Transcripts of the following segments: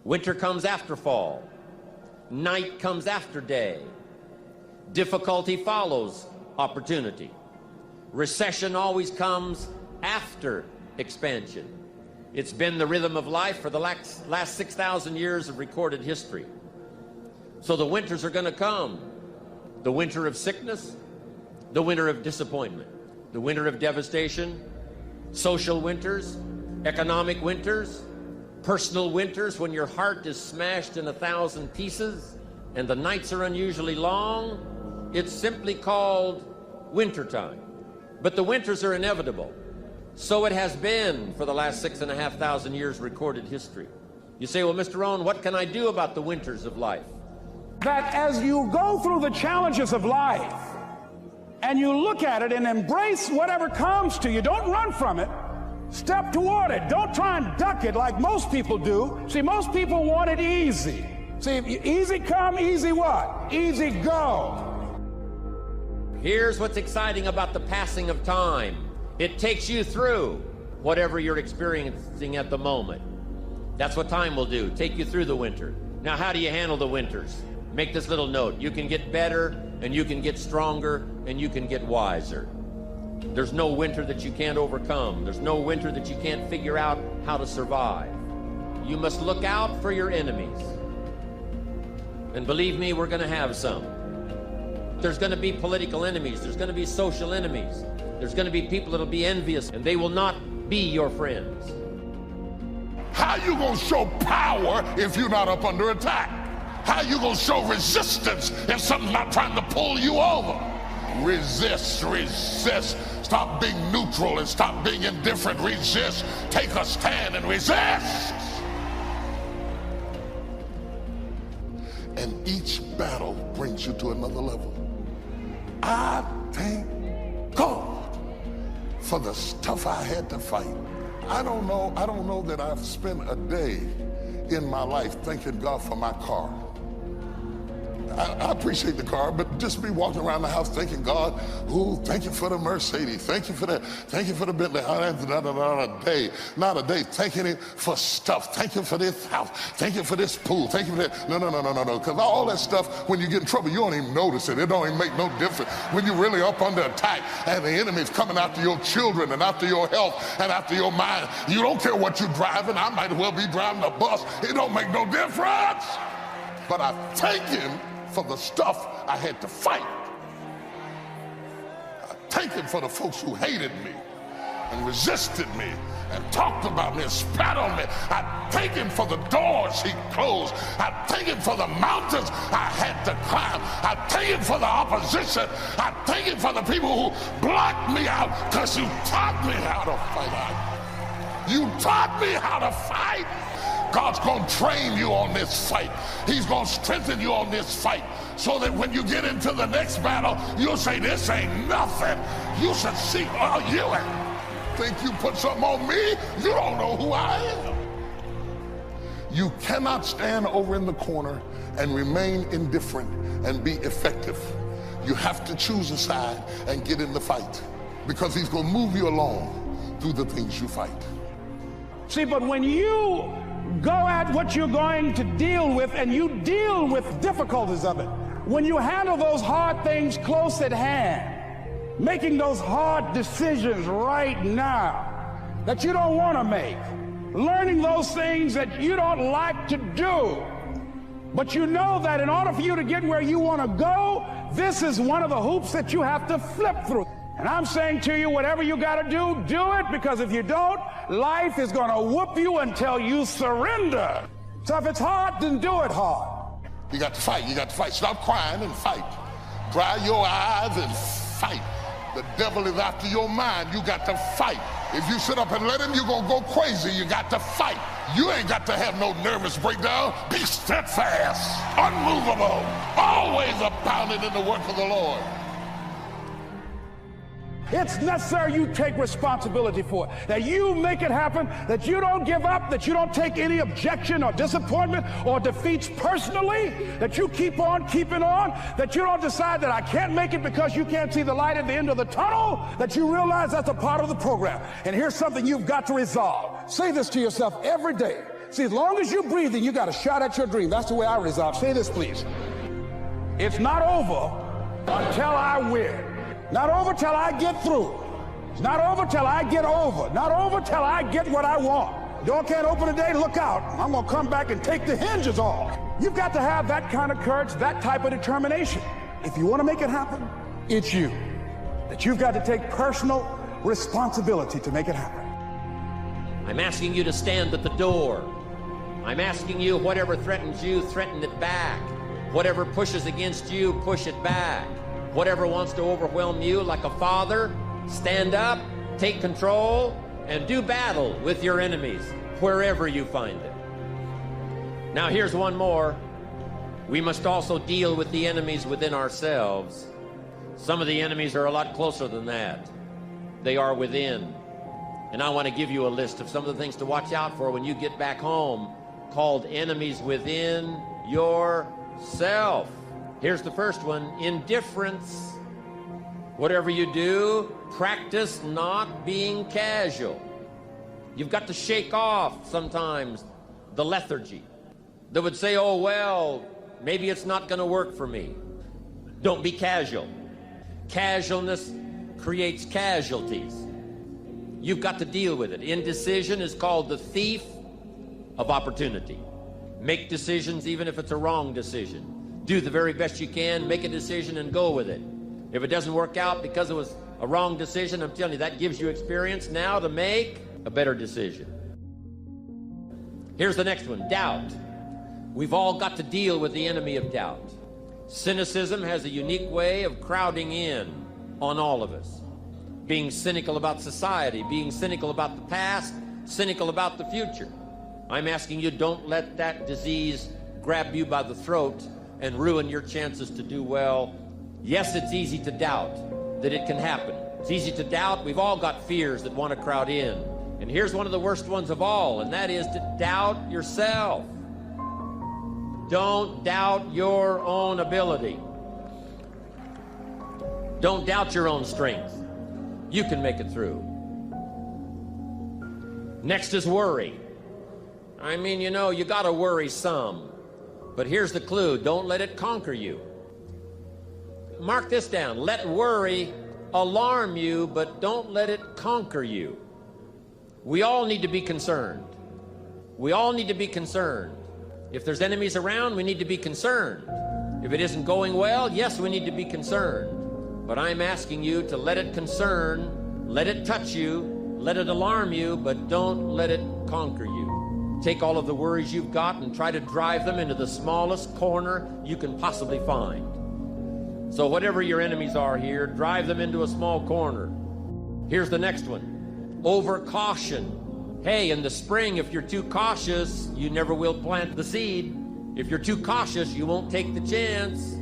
Winter comes after fall. Night comes after day. Difficulty follows opportunity. Recession always comes after expansion. It's been the rhythm of life for the last 6,000 years of recorded history. So the winters are going to come. The winter of sickness, the winter of disappointment, the winter of devastation, social winters, economic winters, personal winters when your heart is smashed in 1,000 pieces and the nights are unusually long. It's simply called wintertime. But the winters are inevitable. So it has been for the last 6,500 years recorded history. You say, well, Mr. Rohn, what can I do about the winters of life? That as you go through the challenges of life and you look at it and embrace whatever comes to you, don't run from it. Step toward it. Don't try and duck it like most people do. See, most people want it easy. See, easy come, easy what? Easy go. Here's what's exciting about the passing of time. It takes you through whatever you're experiencing at the moment. That's what time will do, take you through the winter. Now, how do you handle the winters? Make this little note. You can get better, and you can get stronger, and you can get wiser. There's no winter that you can't overcome. There's no winter that you can't figure out how to survive. You must look out for your enemies. And believe me, we're going to have some. There's going to be political enemies. There's going to be social enemies. There's going to be people that'll be envious, and they will not be your friends. How you going to show power if you're not up under attack? How you going to show resistance if something's not trying to pull you over? Resist, resist. Stop being neutral and stop being indifferent. Resist. Take a stand and resist. And each battle brings you to another level. I thank God for the stuff I had to fight. I don't know that I've spent a day in my life thanking God for my car. I appreciate the car, but just be walking around the house thanking God, thank you for the Mercedes, thank you for that, thank you for the Bentley, not a day, thanking Him for stuff, thank you for this house, thank you for this pool, thank you for that. No, because all that stuff, when you get in trouble, you don't even notice it. It don't even make no difference. When you're really up under attack and the enemy's coming after your children and after your health and after your mind, you don't care what you're driving. I might as well be driving a bus. It don't make no difference. But I thank Him for the stuff I had to fight. I thank Him for the folks who hated me and resisted me and talked about me and spat on me. I thank Him for the doors He closed. I thank Him for the mountains I had to climb. I thank Him for the opposition. I thank Him for the people who blocked me out, because you taught me how to fight. You taught me how to fight. God's going to train you on this fight. He's going to strengthen you on this fight so that when you get into the next battle, you'll say, this ain't nothing. You should see, you think you put something on me? You don't know who I am. You cannot stand over in the corner and remain indifferent and be effective. You have to choose a side and get in the fight, because He's going to move you along through the things you fight. See, but when you go at what you're going to deal with and you deal with difficulties of it, when you handle those hard things close at hand, making those hard decisions right now that you don't want to make, learning those things that you don't like to do, but you know that in order for you to get where you want to go, this is one of the hoops that you have to flip through. And I'm saying to you, whatever you got to do, do it, because if you don't, life is going to whoop you until you surrender. So if it's hard, then do it hard. You got to fight. You got to fight. Stop crying and fight. Dry your eyes and fight. The devil is after your mind. You got to fight. If you sit up and let him, you're going to go crazy. You got to fight. You ain't got to have no nervous breakdown. Be steadfast, unmovable, always abounding in the work of the Lord. It's necessary you take responsibility for it, that you make it happen, that you don't give up, that you don't take any objection or disappointment or defeats personally, that you keep on keeping on, that you don't decide that I can't make it because you can't see the light at the end of the tunnel, that you realize that's a part of the program. And here's something you've got to resolve. Say this to yourself every day. See, as long as you're breathing, you got a shot at your dream. That's the way I resolve. Say this, please. It's not over until I win. Not over till I get through. It's not over till I get over. Not over till I get what I want. Door can't open today, look out. I'm gonna come back and take the hinges off. You've got to have that kind of courage, that type of determination. If you want to make it happen, it's you. That you've got to take personal responsibility to make it happen. I'm asking you to stand at the door. I'm asking you, whatever threatens you, threaten it back. Whatever pushes against you, push it back. Whatever wants to overwhelm you like a father, stand up, take control, and do battle with your enemies wherever you find them. Now here's one more. We must also deal with the enemies within ourselves. Some of the enemies are a lot closer than that. They are within. And I want to give you a list of some of the things to watch out for when you get back home, called enemies within yourself. Here's the first one: indifference. Whatever you do, practice not being casual. You've got to shake off sometimes the lethargy that would say, oh, well, maybe it's not going to work for me. Don't be casual. Casualness creates casualties. You've got to deal with it. Indecision is called the thief of opportunity. Make decisions even if it's a wrong decision. Do the very best you can, make a decision and go with it. If it doesn't work out because it was a wrong decision, I'm telling you, that gives you experience now to make a better decision. Here's the next one: doubt. We've all got to deal with the enemy of doubt. Cynicism has a unique way of crowding in on all of us. Being cynical about society, being cynical about the past, cynical about the future. I'm asking you, don't let that disease grab you by the throat and ruin your chances to do well. Yes, it's easy to doubt that it can happen. It's easy to doubt. We've all got fears that want to crowd in. And here's one of the worst ones of all, and that is to doubt yourself. Don't doubt your own ability. Don't doubt your own strength. You can make it through. Next is worry. I mean, you know, you got to worry some. But here's the clue: don't let it conquer you. Mark this down. Let worry alarm you, but don't let it conquer you. We all need to be concerned. We all need to be concerned. If there's enemies around, we need to be concerned. If it isn't going well, yes, we need to be concerned. But I'm asking you to let it concern, let it touch you, let it alarm you, but don't let it conquer you. Take all of the worries you've got and try to drive them into the smallest corner you can possibly find. So whatever your enemies are here, drive them into a small corner. Here's the next one: over caution. Hey, in the spring, if you're too cautious, you never will plant the seed. If you're too cautious, you won't take the chance.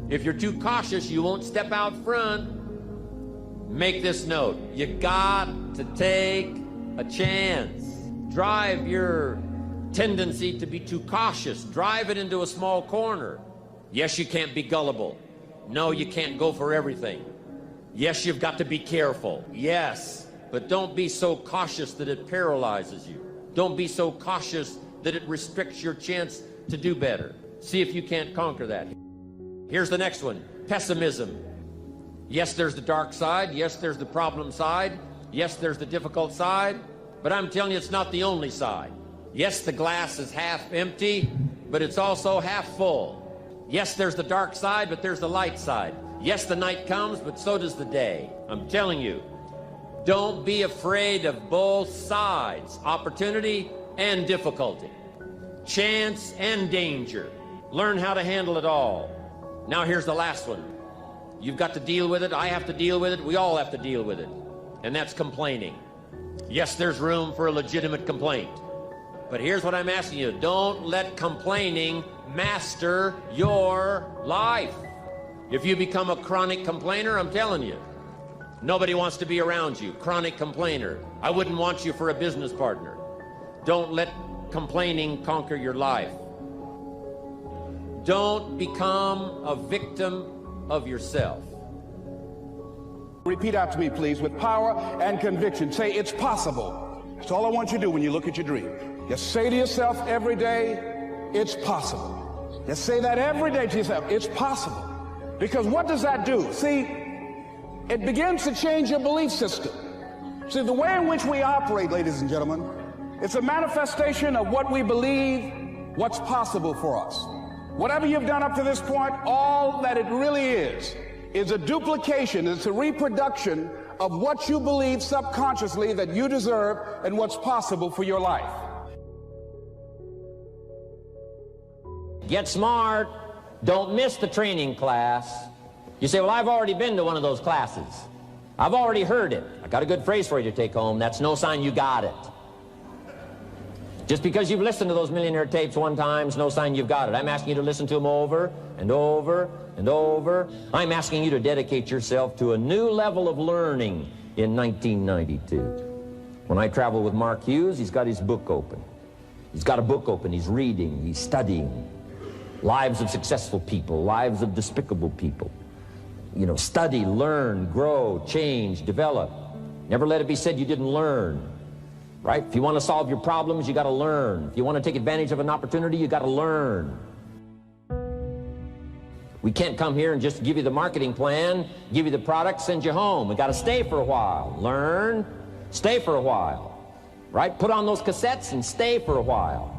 If you're too cautious, you won't step out front. Make this note: you got to take a chance. Drive your tendency to be too cautious. Drive it into a small corner. Yes, you can't be gullible. No, you can't go for everything. Yes, you've got to be careful. Yes, but don't be so cautious that it paralyzes you. Don't be so cautious that it restricts your chance to do better. See if you can't conquer that. Here's the next one: pessimism. Yes, there's the dark side. Yes, there's the problem side. Yes, there's the difficult side. But I'm telling you, it's not the only side. Yes, the glass is half empty, but it's also half full. Yes, there's the dark side, but there's the light side. Yes, the night comes, but so does the day. I'm telling you, don't be afraid of both sides: opportunity and difficulty, chance and danger. Learn how to handle it all. Now here's the last one. You've got to deal with it. I have to deal with it. We all have to deal with it. And that's complaining. Yes, there's room for a legitimate complaint. But here's what I'm asking you: don't let complaining master your life. If you become a chronic complainer, I'm telling you, nobody wants to be around you. Chronic complainer. I wouldn't want you for a business partner. Don't let complaining conquer your life. Don't become a victim of yourself. Repeat after me, please, with power and conviction. Say, it's possible. That's all I want you to do when you look at your dream. Just say to yourself every day, it's possible. Just say that every day to yourself, it's possible. Because what does that do? See, it begins to change your belief system. See, the way in which we operate, ladies and gentlemen, it's a manifestation of what we believe, what's possible for us. Whatever you've done up to this point, all that it really is a duplication, it's a reproduction of what you believe subconsciously that you deserve and what's possible for your life. Get smart. Don't miss the training class. You say, well, I've already been to one of those classes. I've already heard it. I got a good phrase for you to take home. That's no sign you got it. Just because you've listened to those millionaire tapes one time is no sign you've got it. I'm asking you to listen to them over and over and over. I'm asking you to dedicate yourself to a new level of learning in 1992. When I travel with Mark Hughes, he's got his book open. He's got a book open. He's reading. He's studying. Lives of successful people, lives of despicable people. You know, study, learn, grow, change, develop. Never let it be said you didn't learn, right? If you want to solve your problems, you got to learn. If you want to take advantage of an opportunity, you got to learn. We can't come here and just give you the marketing plan, give you the product, send you home. We got to stay for a while, learn, stay for a while, right? Put on those cassettes and stay for a while.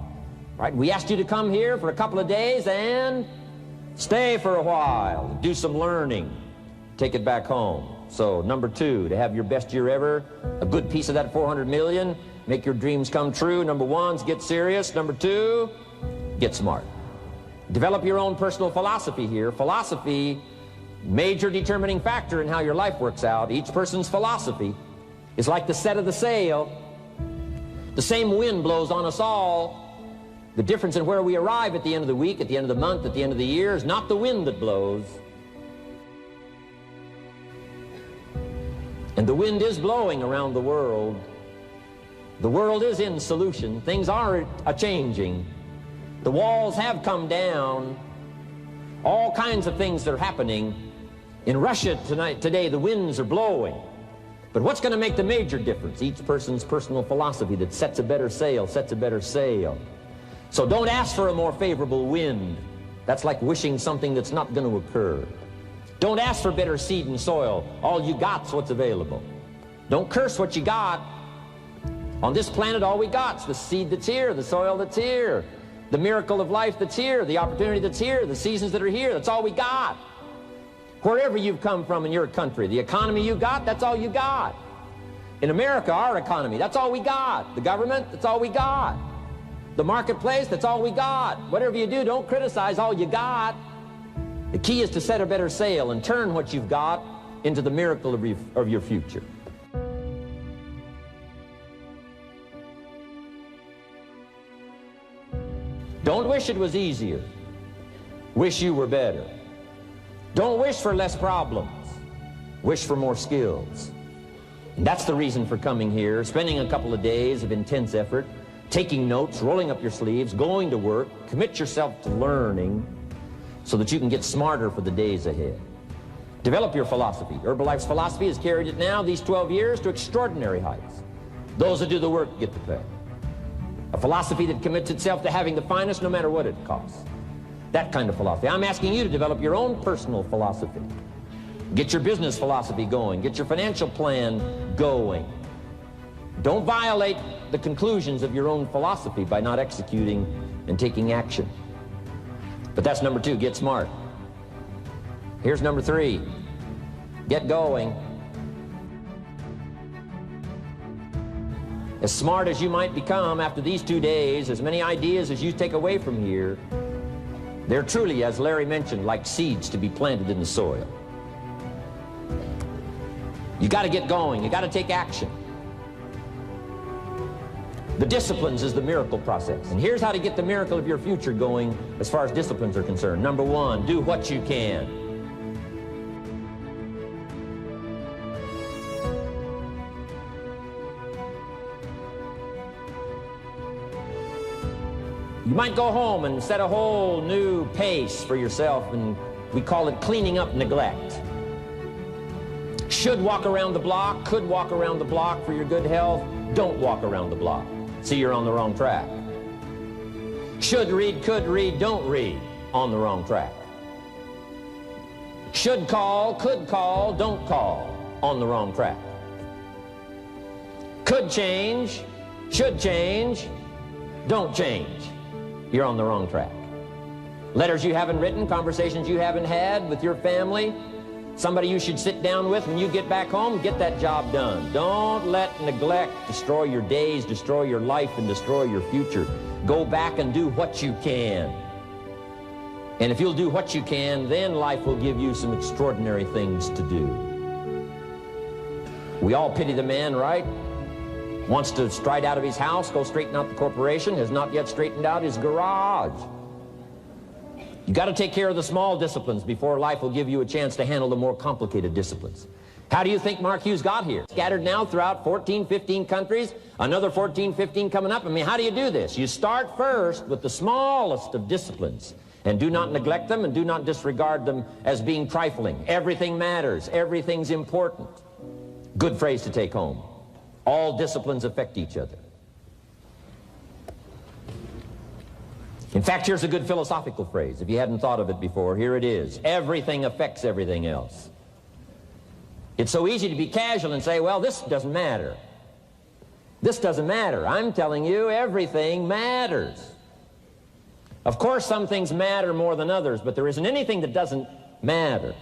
Right? We asked you to come here for a couple of days and stay for a while. Do some learning. Take it back home. So, number 2, to have your best year ever, a good piece of that 400 million, make your dreams come true. Number 1 is get serious. Number 2, get smart. Develop your own personal philosophy here. Philosophy, major determining factor in how your life works out. Each person's philosophy is like the set of the sail. The same wind blows on us all. The difference in where we arrive at the end of the week, at the end of the month, at the end of the year is not the wind that blows. And the wind is blowing around the world. The world is in solution. Things are a-changing. The walls have come down. All kinds of things are happening. In Russia today, the winds are blowing. But what's going to make the major difference? Each person's personal philosophy that sets a better sail, sets a better sail. So don't ask for a more favorable wind. That's like wishing something that's not going to occur. Don't ask for better seed and soil. All you got's what's available. Don't curse what you got. On this planet, all we got's the seed that's here, the soil that's here, the miracle of life that's here, the opportunity that's here, the seasons that are here. That's all we got. Wherever you've come from in your country, the economy you got, that's all you got. In America, our economy, that's all we got. The government, that's all we got. The marketplace, that's all we got. Whatever you do, don't criticize all you got. The key is to set a better sail and turn what you've got into the miracle of your future. Don't wish it was easier. Wish you were better. Don't wish for less problems. Wish for more skills. And that's the reason for coming here, spending a couple of days of intense effort, taking notes, rolling up your sleeves, going to work, commit yourself to learning so that you can get smarter for the days ahead. Develop your philosophy. Herbalife's philosophy has carried it now, these 12 years, to extraordinary heights. Those that do the work get the pay. A philosophy that commits itself to having the finest no matter what it costs. That kind of philosophy. I'm asking you to develop your own personal philosophy. Get your business philosophy going. Get your financial plan going. Don't violate the conclusions of your own philosophy by not executing and taking action. But that's number 2, get smart. Here's number 3, get going. As smart as you might become after these 2 days, as many ideas as you take away from here, they're truly, as Larry mentioned, like seeds to be planted in the soil. You got to get going. You got to take action. The disciplines is the miracle process. And here's how to get the miracle of your future going as far as disciplines are concerned. Number 1, do what you can. You might go home and set a whole new pace for yourself, and we call it cleaning up neglect. Should walk around the block, could walk around the block for your good health. Don't walk around the block. See, you're on the wrong track. Should read, could read, don't read. On the wrong track. Should call, could call, don't call. On the wrong track. Could change, should change, don't change. You're on the wrong track. Letters you haven't written, conversations you haven't had with your family, somebody you should sit down with when you get back home, get that job done. Don't let neglect destroy your days, destroy your life, and destroy your future. Go back and do what you can. And if you'll do what you can, then life will give you some extraordinary things to do. We all pity the man, right? Wants to stride out of his house, go straighten out the corporation, has not yet straightened out his garage. You got to take care of the small disciplines before life will give you a chance to handle the more complicated disciplines. How do you think Mark Hughes got here? Scattered now throughout 14, 15 countries, another 14, 15 coming up. I mean, how do you do this? You start first with the smallest of disciplines, and do not neglect them and do not disregard them as being trifling. Everything matters. Everything's important. Good phrase to take home. All disciplines affect each other. In fact, here's a good philosophical phrase. If you hadn't thought of it before, here it is. Everything affects everything else. It's so easy to be casual and say, well, this doesn't matter. This doesn't matter. I'm telling you, everything matters. Of course, some things matter more than others, but there isn't anything that doesn't matter.